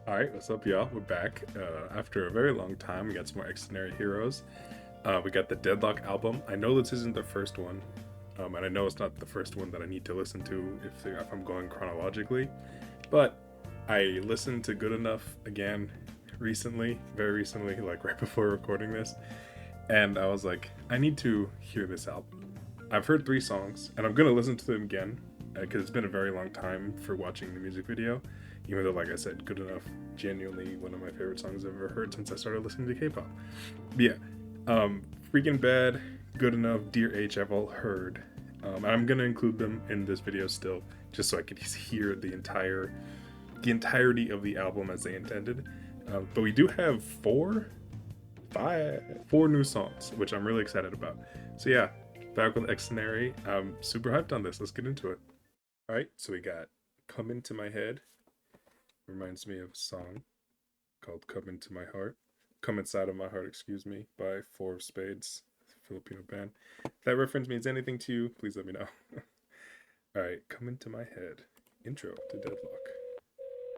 Alright, what's up, y'all? We're back. After a very long time, we got some more Xdinary heroes. We got the Deadlock album. I know this isn't the first one, and I know it's not the first one that I need to listen to if I'm going chronologically, but I listened to Good Enough again recently, very recently, like right before recording this, and I was like, I need to hear this album. I've heard 3 songs, and I'm gonna listen to them again, because it's been a very long time for watching the music video, even though, like I said, Good Enough, genuinely one of my favorite songs I've ever heard since I started listening to K-pop. But yeah, Freaking Bad, Good Enough, Dear H, I've all heard. And I'm gonna include them in this video still, just so I could hear the entirety of the album as they intended. But we do have 4 new songs, which I'm really excited about. So yeah, back with Xdinary. I'm super hyped on this. Let's get into it. All right, so we got Come Into My Head. Reminds me of a song called Come Into My Heart. Come Inside of My Heart, excuse me, by Four of Spades, Filipino band. If that reference means anything to you, please let me know. All right, Come Into My Head. Intro to Deadlock.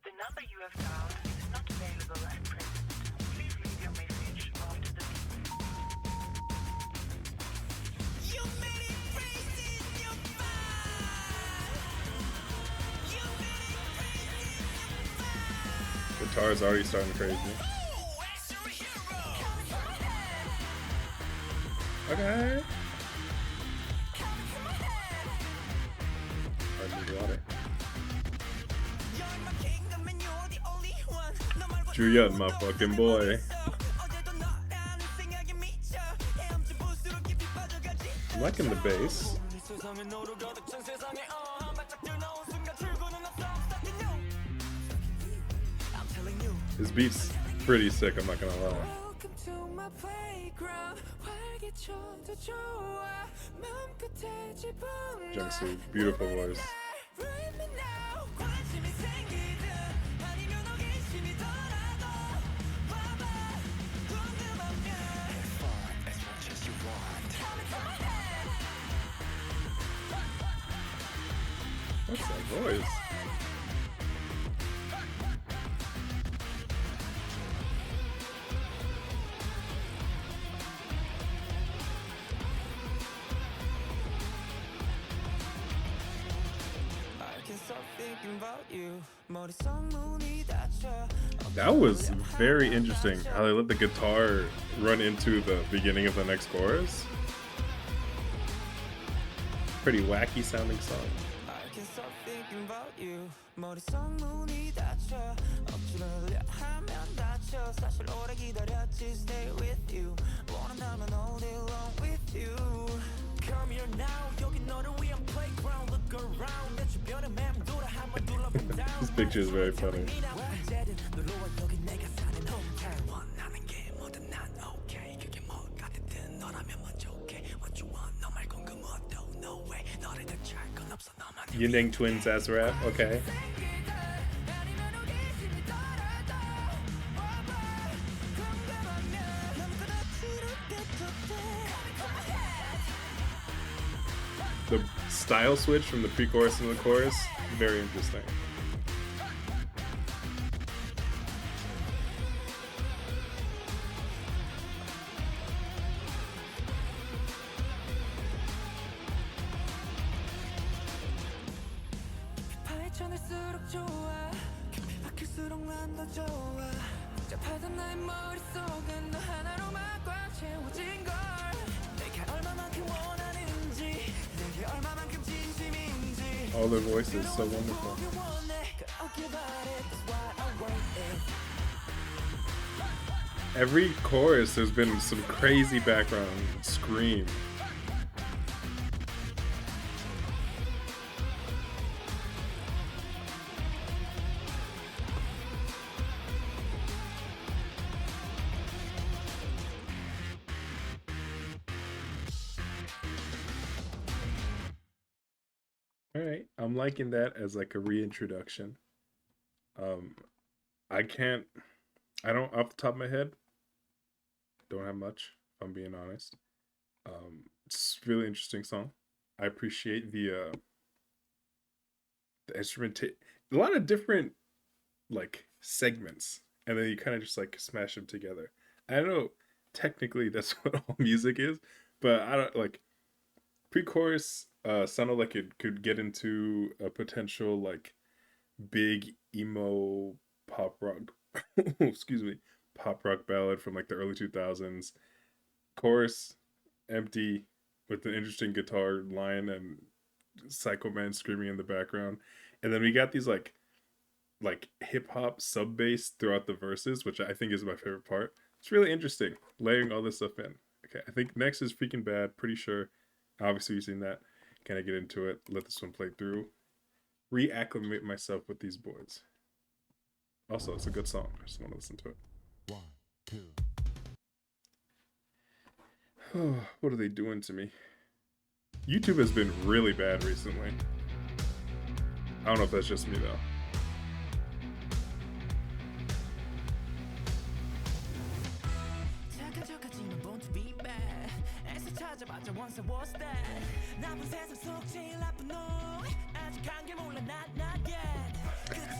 The number you have dialed is not available at present. Please leave your message after the beep. You made it crazy in your mind. You made it crazy in your mind. Guitar's already starting crazy. Oh, extra hero. Okay. Hard to water. You're my kingdom and you're the only one. 너 말고 Julian, my fucking boy. 어제도 너라는 생각에 미쳐. 헤엄쳐 볼수록 깊이 빠져가지. I'm liking the bass. 이 세상에 너로 가득 찬 세상에 한 발짝 뛰어나온 순간 출구는 없어. Something new. I'm telling you. His beat's pretty sick, I'm not gonna lie. Welcome to my playground. 활기쳐도 좋아. 마음끝에 집어넣어. Jungsu, beautiful voice. Right now, 관심이 생기든 아니면 호기심이 덜하도 봐봐, 궁금하면 as far as much as you want. Come into my head. What's that voice? I can't stop thinking about you. 머릿속 문이 닫혀. That was very interesting how they let the guitar run into the beginning of the next chorus. Pretty wacky sounding song. I can't stop thinking about you. 머릿속 문이 닫혀. 억지로 하려 하면 닫혀. 사실 오래 기다렸지. Stay with you. 원한다면 all day long with you. Come here now. 여기 너를 위한 playground. Look around. 내 주변에 맴돌아 한번 둘러본 down. This picture is very funny. 언제든 놀러와 여기 내가 사는 hometown. 원하는 게 뭐든 난 okay. 그게 뭐 같든 너라면 먼저 okay. What you want 너 말 궁금해도 no way. 너를 대체할 건 없어 너만. Yindang Twins as rap, okay. The style switch from the pre-chorus and the chorus, very interesting. 파헤쳐낼수록 좋아. 깊이 박힐수록 난 더 좋아. 복잡하던 나의 머릿속은 너 하나로만 꽉 채워진 걸. 내가 얼마만큼 원하는지, 내게 얼마만큼 진심인지. All their voices so wonderful. 보기 원해. 그렇게 바래. That's why I wait. Every chorus there's been some crazy background scream. All right, I'm liking that as like a reintroduction. I don't off the top of my head, don't have much, if I'm being honest. It's a really interesting song. I appreciate the instrument, a lot of different like segments, and then you kind of just like smash them together. I don't know technically that's what all music is, but I don't like pre-chorus sounded like it could get into a potential like big emo pop rock excuse me, pop rock ballad from like the early 2000s. Chorus empty with an interesting guitar line and Psycho Man screaming in the background. And then we got these like hip hop sub bass throughout the verses, which I think is my favorite part. It's really interesting layering all this stuff in. Okay, I think next is Freaking Bad, pretty sure. Obviously you've seen that. Can I get into it? Let this one play through. Reacclimate myself with these boys. Also, it's a good song. I just want to listen to it. 1, 2. What are they doing to me? YouTube has been really bad recently. I don't know if that's just me though.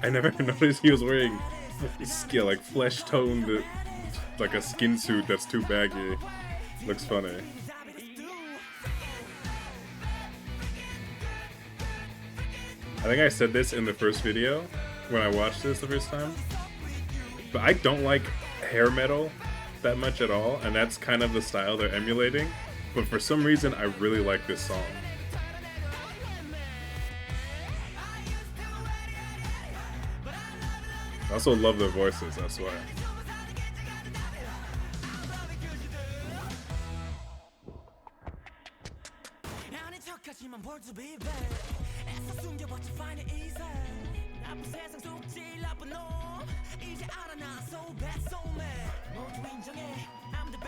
I never noticed he was wearing like flesh toned, like a skin suit that's too baggy. Looks funny. I think I said this in the first video when I watched this the first time, but I don't like hair metal that much at all, and that's kind of the style they're emulating. But for some reason, I really like this song. I also love their voices, that's why.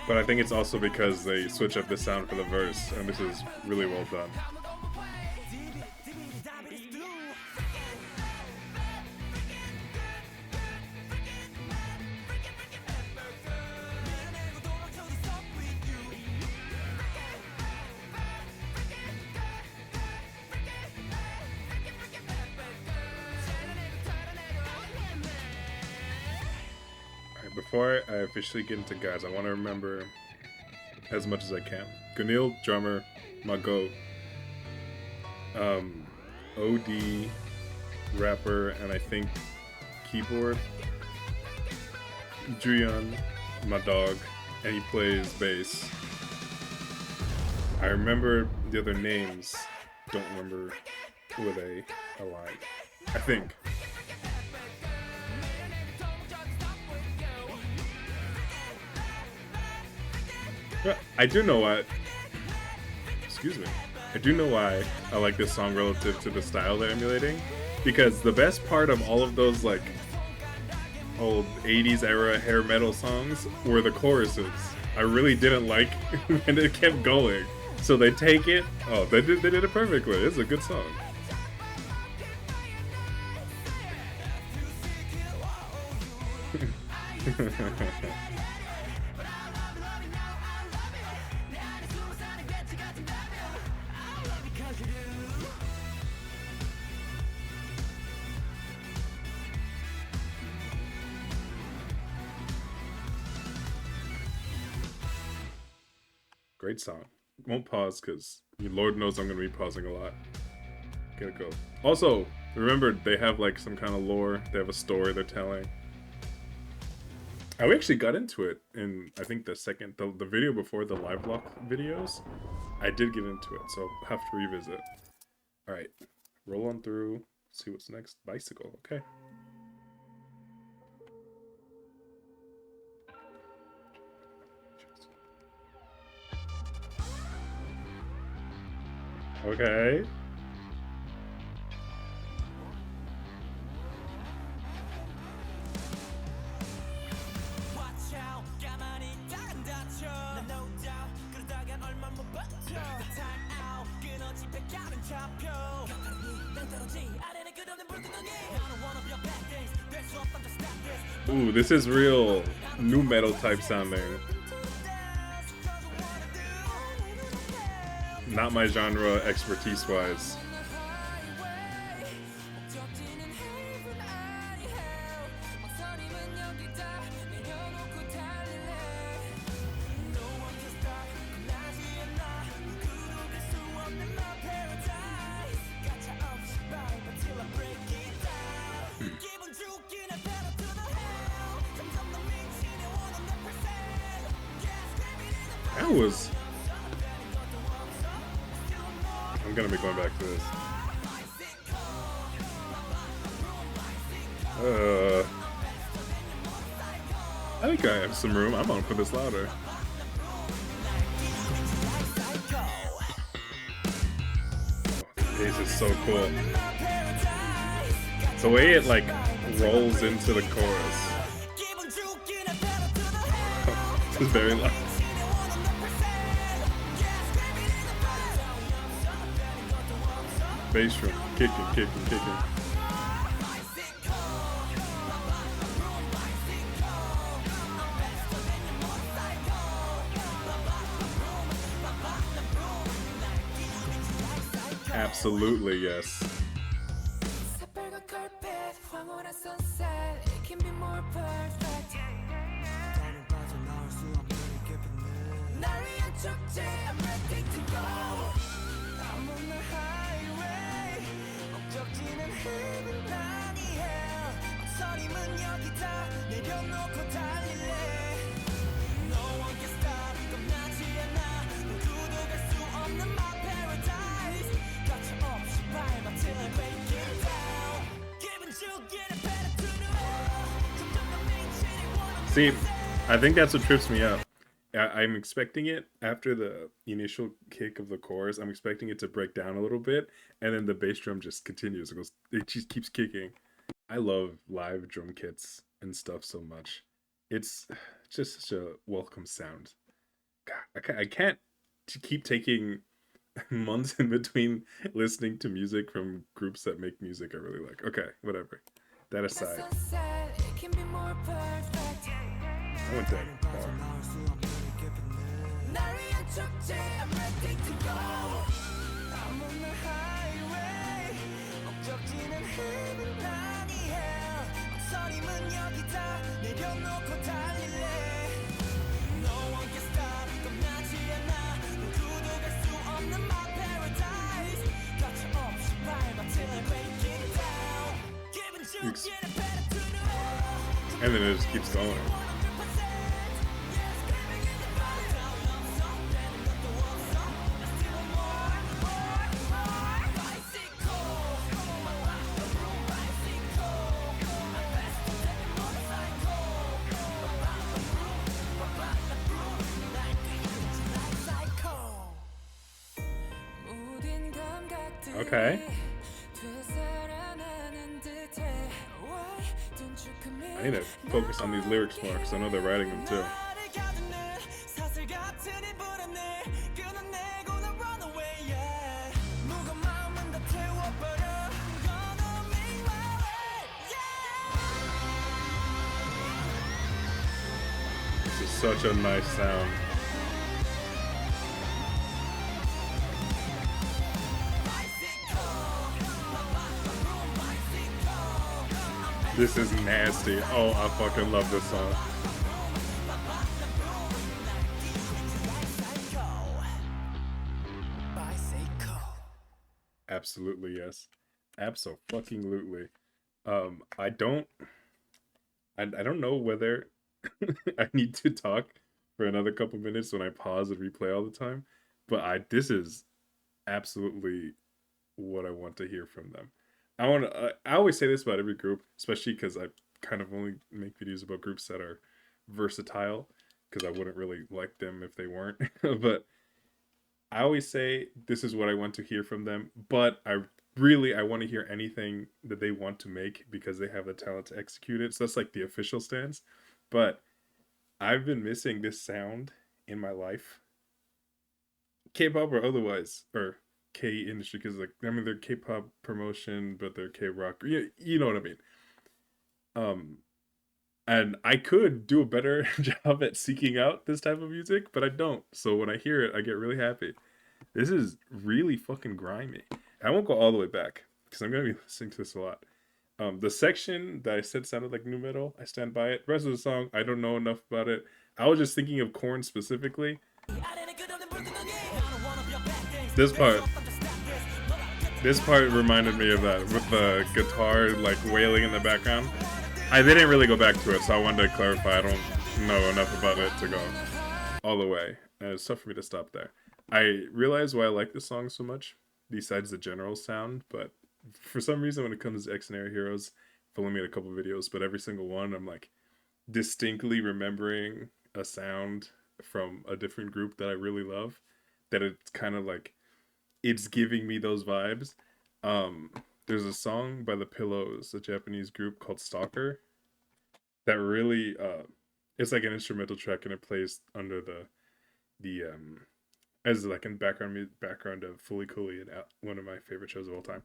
But I think it's also because they switch up the sound for the verse, and this is really well done. Before I officially get into guys, I want to remember as much as I can. Gunil, drummer, Mago, OD, rapper, and I think keyboard. Julian, my dog, and he plays bass. I remember the other names, don't remember who they align. I think. I do know why. Excuse me. I do know why I like this song relative to the style they're emulating, because the best part of all of those like old 80s era hair metal songs were the choruses. I really didn't like, and it kept going. So they take it. Oh, they did it perfectly. It's a good song. Great song. Won't pause because Lord knows I'm gonna be pausing a lot. Gotta go. Also, remember they have like some kind of lore. They have a story they're telling. I actually got into it in I think the video before the live block videos. I did get into it, so I'll have to revisit. All right, roll on through. See what's next. Bicycle. Okay. Okay. Ooh, this is real new metal type sounding. Not my genre expertise wise. was... I'm gonna be going back to this. I think I have some room. I'm gonna put this louder. This is so cool. The way it like rolls into the chorus. This is very loud. Bass drum, kicking. Absolutely, yes. See, I think that's what trips me up. I'm expecting it after the initial kick of the chorus. I'm expecting it to break down a little bit, and then the bass drum just continues. It just keeps kicking. I love live drum kits and stuff so much. It's just such a welcome sound. God, I can't keep taking months in between listening to music from groups that make music I really like. Okay, whatever. That aside. I went that far. And then it just keeps going. Okay. I need to focus on these lyrics more because I know they're writing them too. This is such a nice sound. This is nasty. Oh, I fucking love this song. Absolutely, yes. Abso-fucking-lutely. I don't know whether I need to talk for another couple minutes when I pause and replay all the time, but this is absolutely what I want to hear from them. I always say this about every group, especially because I kind of only make videos about groups that are versatile, because I wouldn't really like them if they weren't. But I always say this is what I want to hear from them, but I want to hear anything that they want to make because they have the talent to execute it. So that's like the official stance. But I've been missing this sound in my life, K-pop or otherwise, or K industry, because like they're K-pop promotion, but they're K-rock. You know what I mean. And I could do a better job at seeking out this type of music, but I don't. So when I hear it, I get really happy. This is really fucking grimy. I won't go all the way back because I'm gonna be listening to this a lot. The section that I said sounded like nu metal, I stand by it. The rest of the song, I don't know enough about it. I was just thinking of Korn specifically. This part reminded me of that, with the guitar like wailing in the background. I didn't really go back to it, so I wanted to clarify. I don't know enough about it to go all the way. and it's tough for me to stop there. I realize why I like this song so much, besides the general sound, but for some reason when it comes to Xdinary Heroes, I've only made a couple videos, but every single one I'm like distinctly remembering a sound from a different group that I really love. That it's kind of like it's giving me those vibes. Um, there's a song by the Pillows, a Japanese group called Stalker, that really it's like an instrumental track and it plays under the as like in background of Fully Cooley and one of my favorite shows of all time.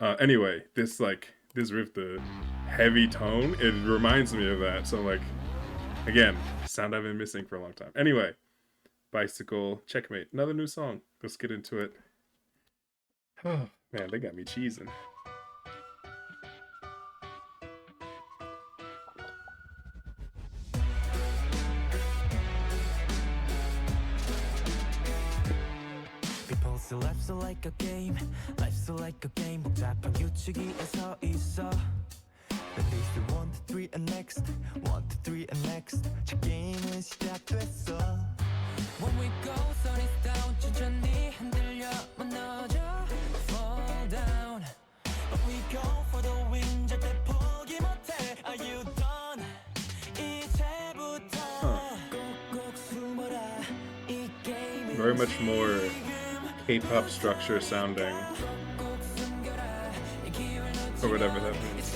Anyway, this riff, the heavy tone, it reminds me of that. So like again, sound I've been missing for a long time. Anyway, Bicycle, Checkmate, another new song. Let's get into it. Oh man, they got me cheesing. People say life's like a game, life's like a game. 복잡한 규칙이 서 있어. Release the 1, 2, 3 and next, 1, 2, 3 and next. 저 게임은 시작됐어. When we go, sun is down. 천천히 흔들려 무너져. Fall down. We go for the win. 절대 포기 못해. Are you done? 이제부터 꼭꼭 숨어라. 이 게임은 Very much more K-pop structure sounding, or whatever that means.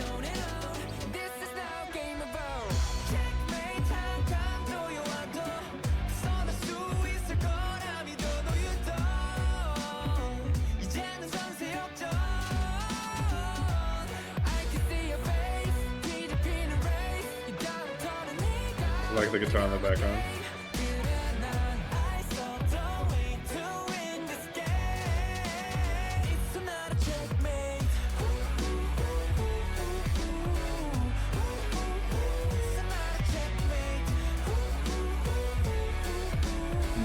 I like the guitar in the background.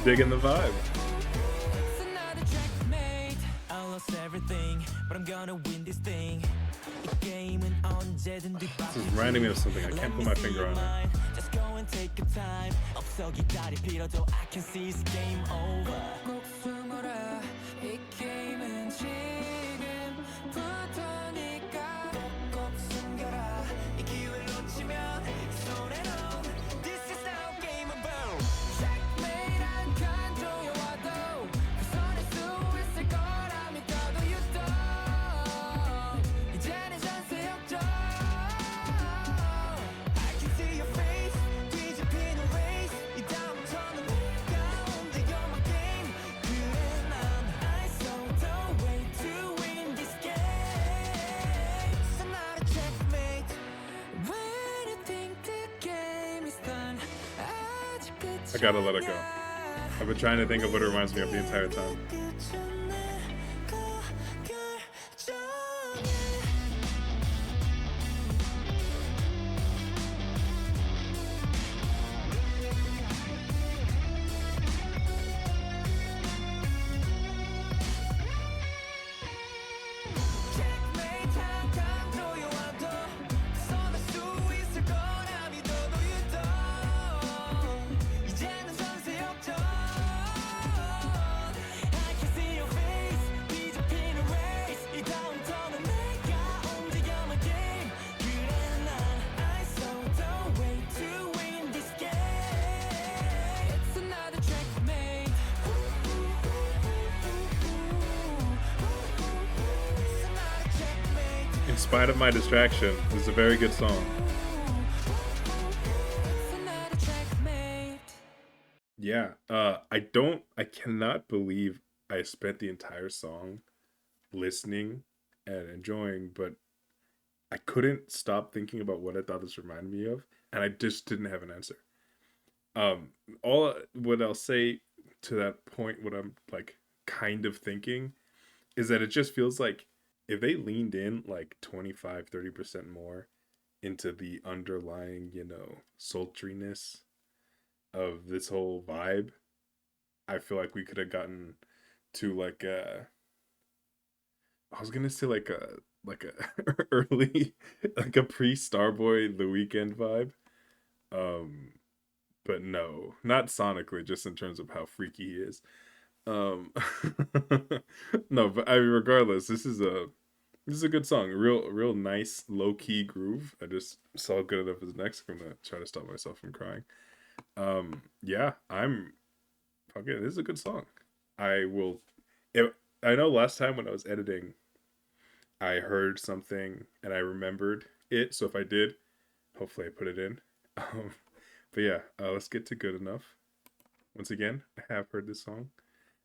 Digging the vibe. I lost everything, but I'm gonna win this thing. This is reminding me of something. I can't put my finger on it. Just go and take your time. 없어 기다릴 필요도 I can see it's game over. 꼭 숨어라. 이 게임은 지금부터니까 꼭 숨겨라. 이 기회를 놓치면 손에 넣어. This is now game over. Checkmate 한 칸 조여와도 그 손에 수 있을 거라 믿어도 you don't. 이제는 전세 역전. I can see your face. 뒤집히는 race. 이 다음부터는 내가 움직여 my game. 그래 난 I saw the way to win this game. So not a checkmate. When you think the game is done, 아직 I gotta let it go. I've been trying to think of what it reminds me of the entire time. In spite of my distraction, this is a very good song. Yeah, I cannot believe I spent the entire song listening and enjoying, but I couldn't stop thinking about what I thought this reminded me of, and I just didn't have an answer. All what I'll say to that point, what I'm like kind of thinking, is that it just feels like if they leaned in like 25-30% more into the underlying, sultriness of this whole vibe, I feel like we could have gotten to like I was gonna say like a early, like a pre Starboy The Weeknd vibe. but no, not sonically, just in terms of how freaky he is. Um, no, but regardless, this is a good song. Real nice low key groove. I just saw good enough as next. I'm gonna try to stop myself from crying. Yeah, I'm okay. This is a good song. I will. I know last time when I was editing, I heard something and I remembered it. So if I did, hopefully I put it in. Um, but yeah, let's get to Good Enough. Once again, I have heard this song.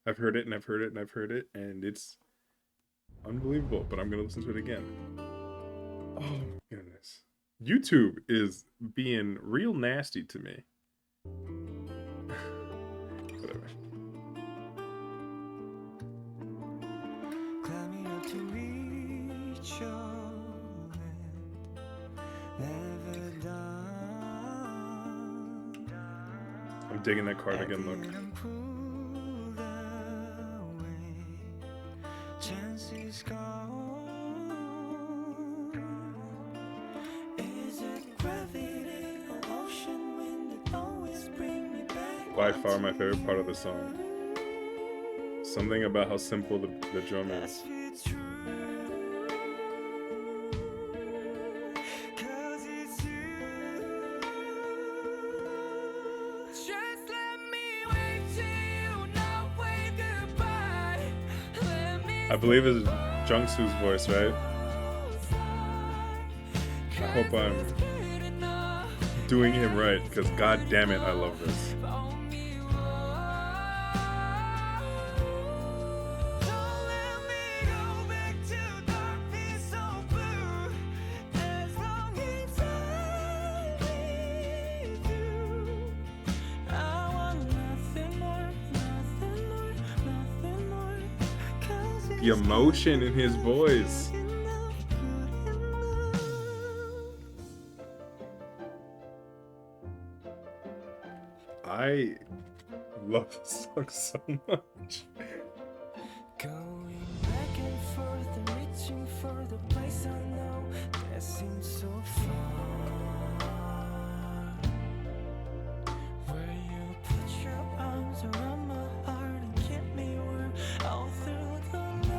I've heard it and I've heard it and I've heard it, and it's unbelievable. But I'm gonna listen to it again. Oh my goodness, YouTube is being real nasty to me. Whatever. Climbing up to reach your land, never done. I'm digging that cardigan look. Didn't pull away, chances gone. Is it gravity or ocean wind that always bring me back? By far my favorite part of the song. Something about how simple the drum is. It's true, 'cause it's you. Just let me wait till you know wave goodbye. Let me I believe it's Jungsu's voice, right? I hope I'm doing him right, because god damn it, I love this. The emotion in his voice. I love this song so much. Going back and forth and reaching for the place I know that seems so far. Where you put your arms around my heart and keep me warm all through the night.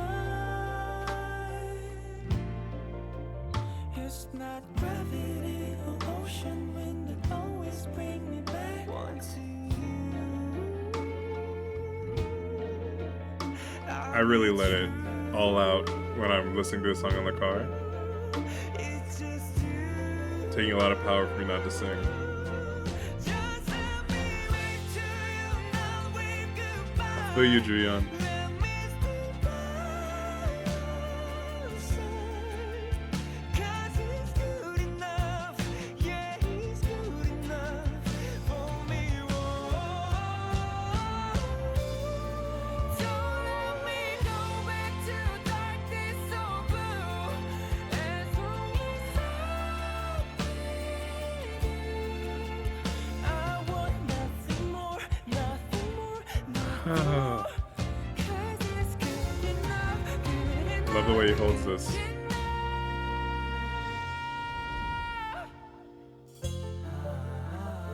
It's not gravity or ocean wind that always bring me back onto you. I really let it all out when I'm listening to a song in the car. It's just you. Taking a lot of power for me not to sing. Just let me wait till you know wave goodbye. I feel you, Julian. Let me stay by your side. 'Cause he's good enough. Yeah, he's good enough for me. Whoa. Don't let me go back to darkness so blue. As long as I'm with you, I want nothing more, nothing more, nothing more. 'Cause it's good enough, good enough. Love the way he holds this.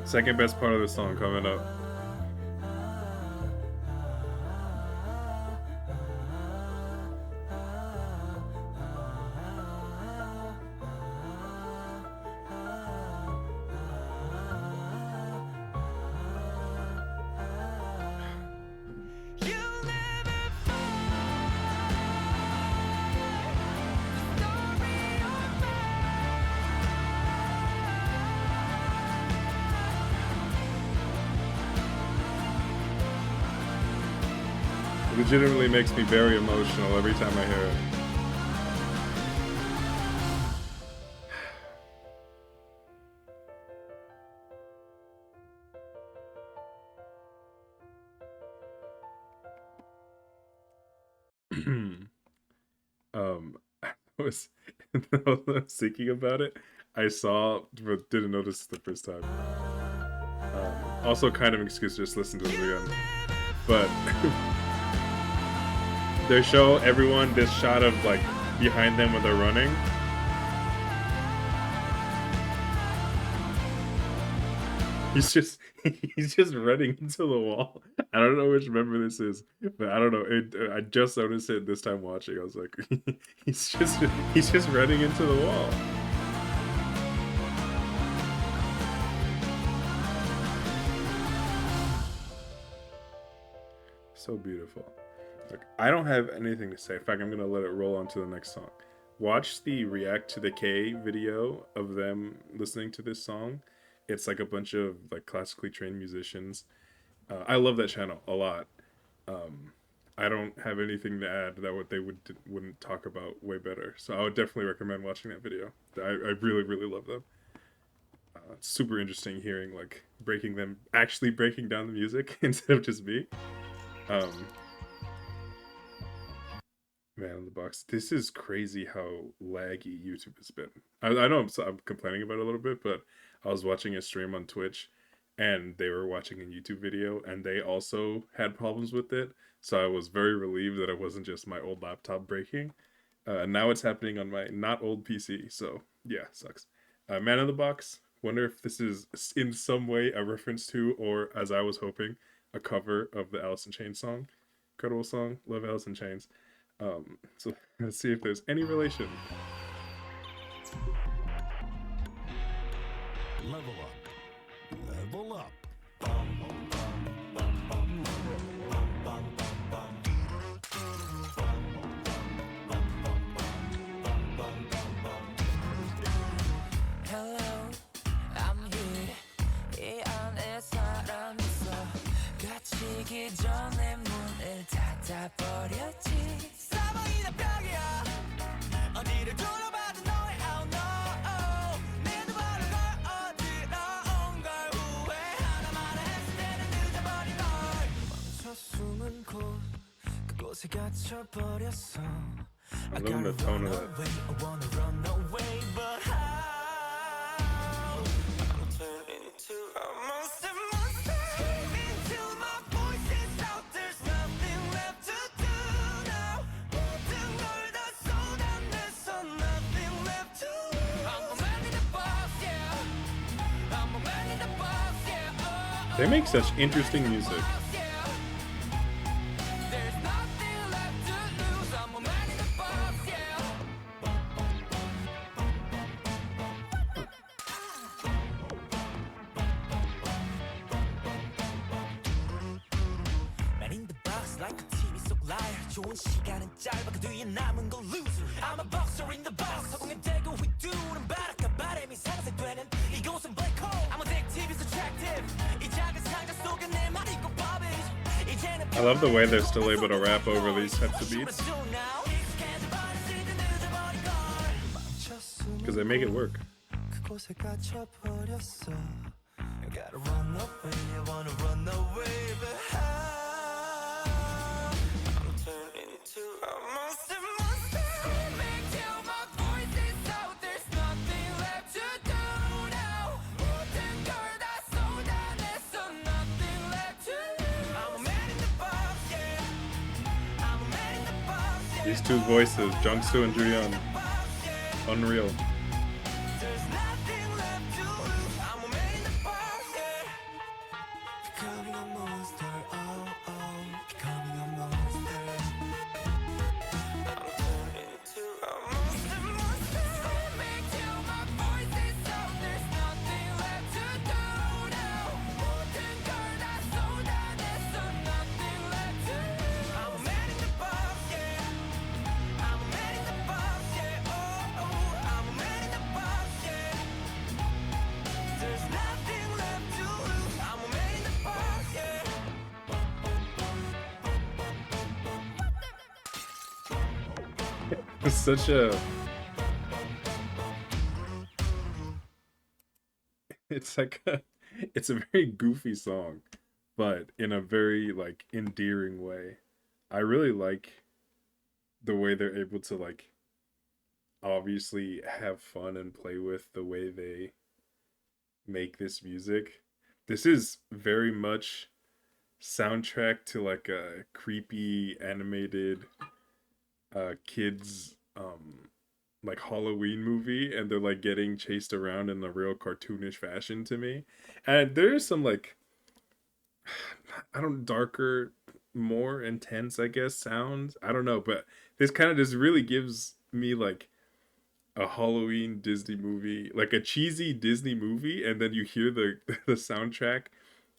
Second best part of the song coming up. You'll never find the story of It legitimately makes me very emotional every time I hear it. I was thinking about it. I saw, but didn't notice the first time. Also, kind of an excuse to just listen to it again. But they show everyone this shot of like behind them when they're running. He's just he's just running into the wall. I don't know which member this is, but I don't know. I just noticed it this time watching. I was like, he's just running into the wall. So beautiful. Look, I don't have anything to say. In fact, I'm gonna let it roll on to the next song. Watch the React to the K video of them listening to this song. It's like a bunch of like classically trained musicians. I love that channel a lot. Um, I don't have anything to add that what they wouldn't talk about way better. So I would definitely recommend watching that video. I really love them. It's super interesting hearing like actually breaking down the music instead of just me. Um, Man in the box. This is crazy how laggy YouTube has been. I know I'm complaining about it a little bit, but I was watching a stream on Twitch and they were watching a YouTube video and they also had problems with it. So I was very relieved that it wasn't just my old laptop breaking. Now it's happening on my not old PC. So yeah, sucks. Man in the box. Wonder if this is in some way a reference to, or as I was hoping, a cover of the Alice in Chains song. Incredible song. Love Alice in Chains. So let's see if there's any relation. Level up. Level up. Hello, I'm here. 이 안에 사람 있어. 갇히기 전에 문을 닫아버렸지. 사방이 다 벽이야. 어디를 둘러봐도 너의 oh no. 내도 바로 걸 어디로 온 걸 후회하나마나 했을 때는 늦어버린 걸. 멈춰 숨은 곳 그곳에 갇혀버렸어. I love the tone of that. I wanna run away, but how? I'm turning into a monster. Until my voice is out, there's nothing left to do now. 모든 걸 다 쏟아내서 nothing left to lose. I'm a man in the box, yeah. I'm a man in the box, yeah. Oh, They make such interesting music. there's nothing left to lose. I'm a man in the box, yeah. Man in the box like a TV 속 liar. 좋은 시간은 짧아 그 뒤에 남은 건 loser. I'm a boxer in the box. 허공에 대고 휘두른 바람과 바람이 상쇄되는 이곳은 black hole. I'm addictive, it's attractive. 이 작은 상자 속에 내 말이 꼭 bobbage. 이제는 I love the way they're still able to rap over these types of beats because they make it work. 그곳에 갇혀버렸어. I gotta run away, I wanna run away, but how? I'm turning into a monster. Screaming till my voice is out, there's nothing left to do now. 모든 걸 다 쏟아냈어, nothing left to lose. I'm a man in the box, yeah. I'm a man in the box, yeah. These two voices, Jungsu and Juyeon, unreal. There's nothing left to lose. I'm a man in the box, yeah. Becoming a monster, oh oh. Becoming a monster. I'm turning into a monster. Screaming till my voice is out. There's nothing left to do now. 모든 걸 다 쏟아냈어. Nothing left to lose. I'm a man in the box, yeah. I'm a man in the box, yeah. Oh oh. I'm a man in the box, yeah. There's nothing left to lose. I'm a man in the box, yeah. It's such a it's like it's a very goofy song, but in a very like endearing way. I really like the way they're able to like obviously have fun and play with the way they make this music. This is very much soundtrack to like a creepy animated kids like Halloween movie, and they're like getting chased around in a real cartoonish fashion to me. And there's some like I don't darker, more intense, I guess, sounds. I don't know, but this kind of just really gives me like a Halloween Disney movie, like a cheesy Disney movie, and then you hear the the soundtrack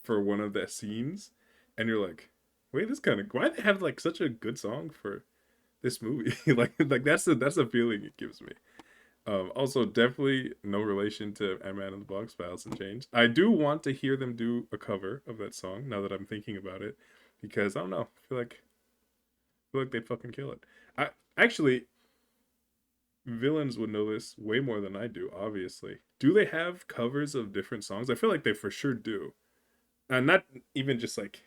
for one of the scenes, and you're like, wait, this kind of why they have like such a good song for this movie? Like that's the feeling it gives me. Also, definitely no relation to Ant-Man and the Box by Alice in Chains. I do want to hear them do a cover of that song now that I'm thinking about it, because I don't know, I feel like they'd fucking kill it. I actually villains would know this way more than I do. Obviously, do they have covers of different songs? I feel like they for sure do, and not even just like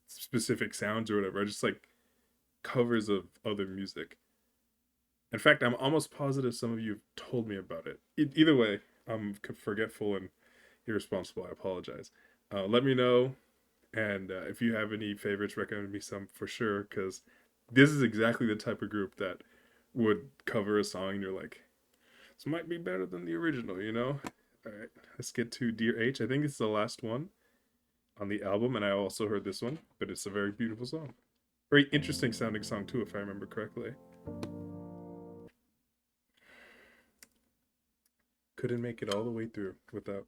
specific sounds or whatever, just like covers of other music. In fact, I'm almost positive some of you have told me about it. Either way, I'm forgetful and irresponsible. I apologize. Let me know, and if you have any favorites, recommend me some for sure, because this is exactly the type of group that would cover a song and you're like, this might be better than the original, you know? All right, let's get to Dear H. I think it's the last one on the album, and I also heard this one, but it's a very beautiful song. Very interesting sounding song, too, if I remember correctly. Couldn't make it all the way through without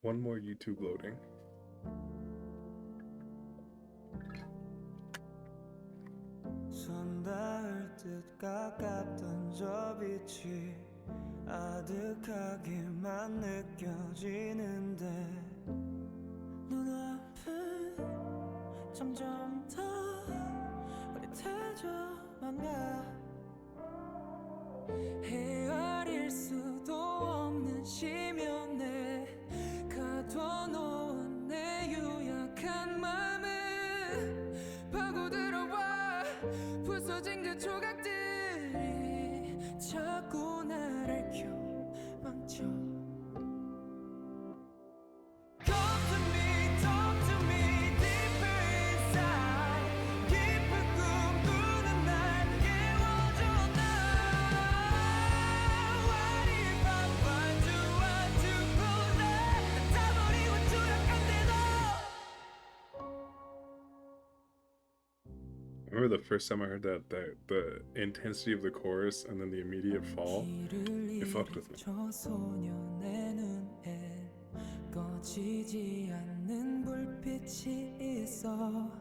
one more YouTube loading. 손 닿을 듯 가깝던 저 빛이 아득하게만 느껴지는데 눈앞은 점점 더 흐릿해져만 가 헤아릴 수도 없는 심연에 가둬놓은 내 유약한 맘을 파고들어와 부서진 그 조각들이 자꾸 나를 켜망쳐 Talk to me deeper inside 깊은 꿈 꾸는 날 깨워줘 나 What if I find you 어두운데 다 버리고 추락한데도 I remember the first time I heard that the intensity of the chorus and then the immediate fall, it fucked with me. 저 소년의 눈엔 꺼지지 않는 불빛이 있어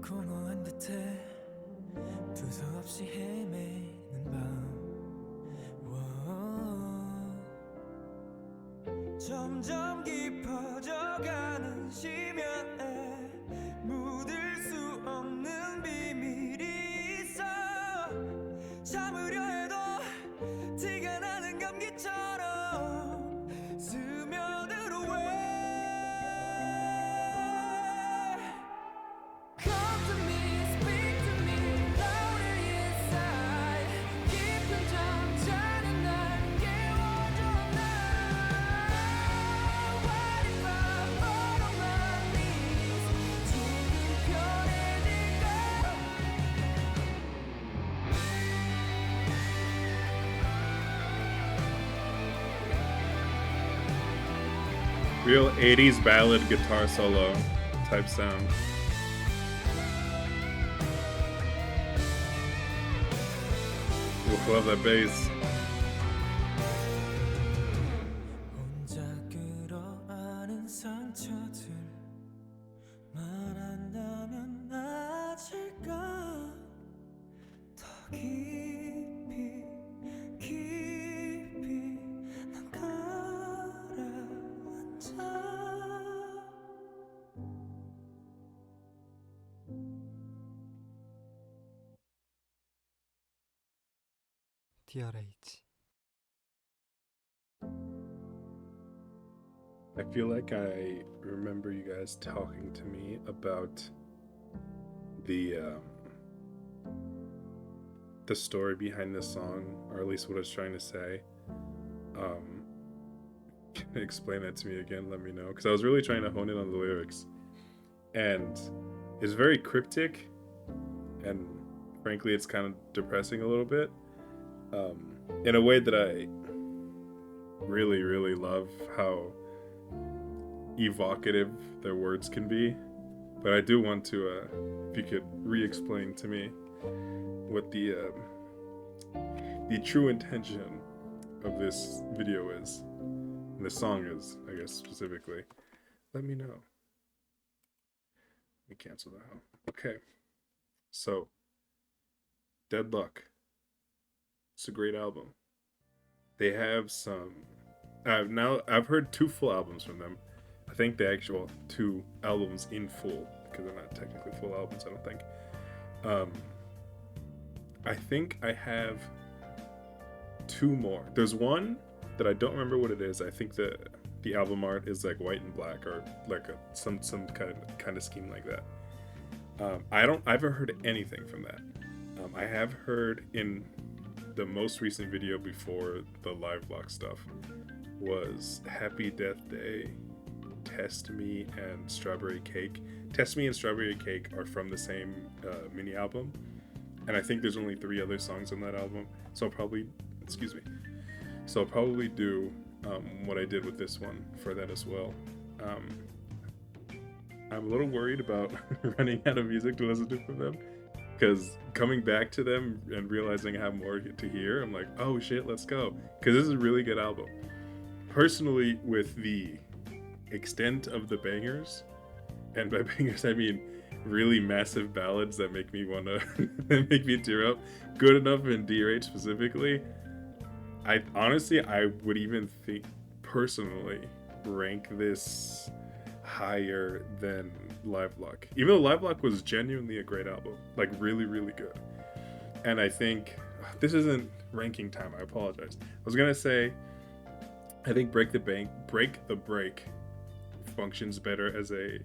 공허한 듯해 두서없이 헤매는 밤 점점 깊어져가는 심연에 묻을 수 없는 비밀이 있어 참으려 해도 티가 나는 감기처럼 스며들어 왜 Come to me, speak to me, louder inside 깊은 잠자는 날 깨워줘 나 What if I fall on my knees 조금 편해질까 Real 80s ballad guitar solo type sound. Ooh, love that bass. 혼자 끌어안은 상처들 말 안다면 나아질까 더 깊이 깊이 난 가라앉아 DRH I feel like I remember you guys talking to me about the story behind this song, or at least what I was trying to say. Can you explain that to me again? Let me know, because I was really trying to hone in on the lyrics, and it's very cryptic, and frankly, it's kind of depressing a little bit. in a way that I really, really love how evocative their words can be. But I do want to, if you could re-explain to me what the true intention of this video is, and the song is, I guess, specifically. Let me know. Let me cancel that out. Okay. So, Deadlock. It's a great album. They have some... I've heard 2 full albums from them. I think the actual 2 albums in full, because they're not technically full albums, I don't think. I think I have 2 more. There's one that I don't remember what it is. I think the album art is like white and black, or like some kind of scheme like that. I haven't heard anything from that. I have heard in the most recent video before the live block stuff was Happy Death Day, Test Me, and Strawberry Cake. Test Me and Strawberry Cake are from the same mini album, and I think there's only 3 other songs on that album. So I'll probably do what I did with this one for that as well. I'm a little worried about running out of music to listen to from them, because coming back to them and realizing I have more to hear, I'm like, oh shit, let's go, because this is a really good album. Personally, with the extent of the bangers, and by bangers I mean really massive ballads that make me wanna that make me tear up, Good Enough and DRH specifically, I would even think personally rank this higher than Live Block, even though Live Block was genuinely a great album, like really, really good. And I think this isn't ranking time, I apologize. I was gonna say I think Break the Break functions better as a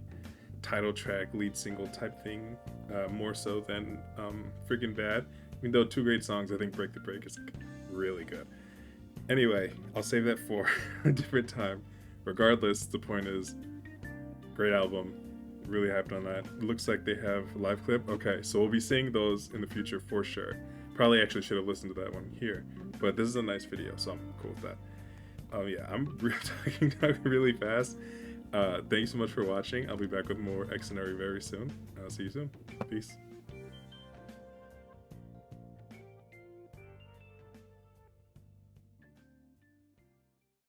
title track, lead single type thing, more so than Freaking Bad. Even though 2 great songs, I think Break the Break is really good. Anyway, I'll save that for a different time. Regardless, the point is, great album. Really hyped on that. It looks like they have a live clip. Okay, so we'll be seeing those in the future for sure. Probably actually should have listened to that one here, but this is a nice video, so I'm cool with that. Yeah, I'm talking really fast. Thanks so much for watching. I'll be back with more Xdinary very soon. I'll see you soon. Peace.